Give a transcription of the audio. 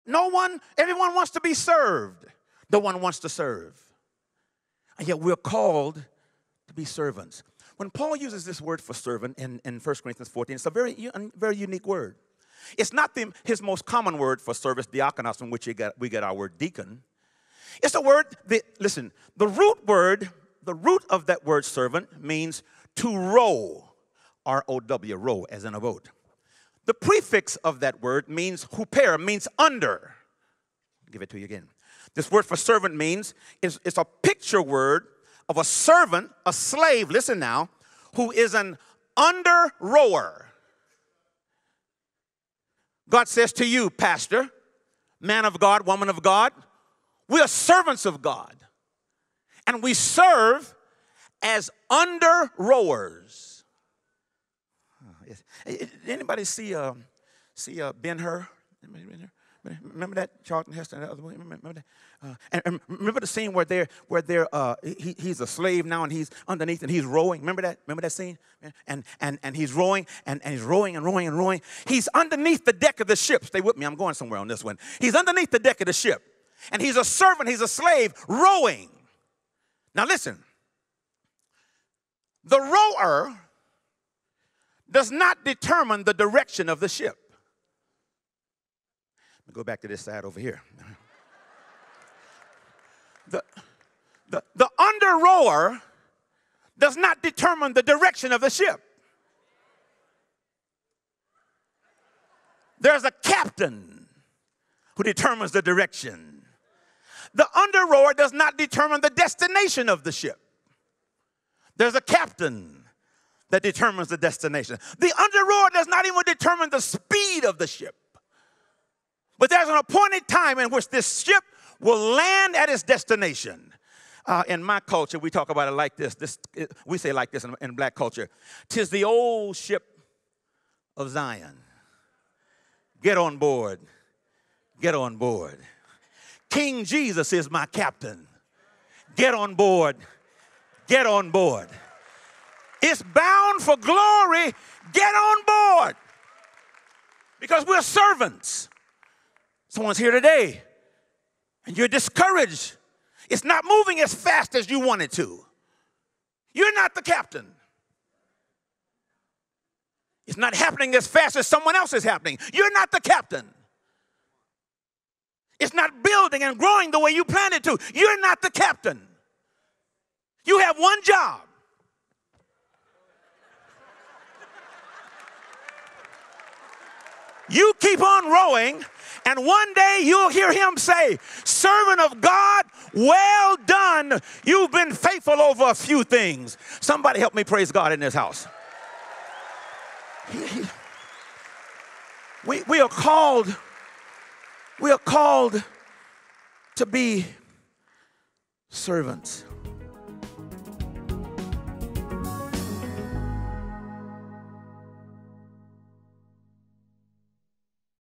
Everyone wants to be served. No one wants to serve. And yet we're called to be servants. When Paul uses this word for servant in 1 Corinthians 14, it's a very unique word. It's not his most common word for service, diakonos, from which we get our word deacon. It's a word listen, the root of that word servant means to row, R-O-W, row, as in a boat. The prefix of that word means huper, means under. I'll give it to you again. This word for servant means, it's a picture word of a servant, a slave, listen now, who is an under rower. God says to you, pastor, man of God, woman of God, we are servants of God. And we serve as under rowers. Anybody see Ben-Hur? Remember that Charlton Heston? Remember that? And remember the scene where he's a slave now and he's underneath and he's rowing. Remember that? Remember that scene? And he's rowing and he's rowing and rowing and rowing. He's underneath the deck of the ship. Stay with me. I'm going somewhere on this one. He's underneath the deck of the ship. And he's a servant. He's a slave rowing. Now listen. The rower does not determine the direction of the ship. Let me go back to this side over here. The under rower does not determine the direction of the ship. There's a captain who determines the direction. The under rower does not determine the destination of the ship. There's a captain that determines the destination. The under rower does not even determine the speed of the ship. But there's an appointed time in which this ship will land at its destination. In my culture, we talk about it like this. We say like this in black culture. 'Tis the old ship of Zion. Get on board. Get on board. King Jesus is my captain. Get on board. Get on board. It's bound for glory. Get on board. Because we're servants. Someone's here today, and you're discouraged. It's not moving as fast as you want it to. You're not the captain. It's not happening as fast as someone else is happening. You're not the captain. It's not building and growing the way you planned it to. You're not the captain. You have one job. You keep on rowing. And one day you'll hear him say, servant of God, well done. You've been faithful over a few things. Somebody help me praise God in this house. We are called to be servants.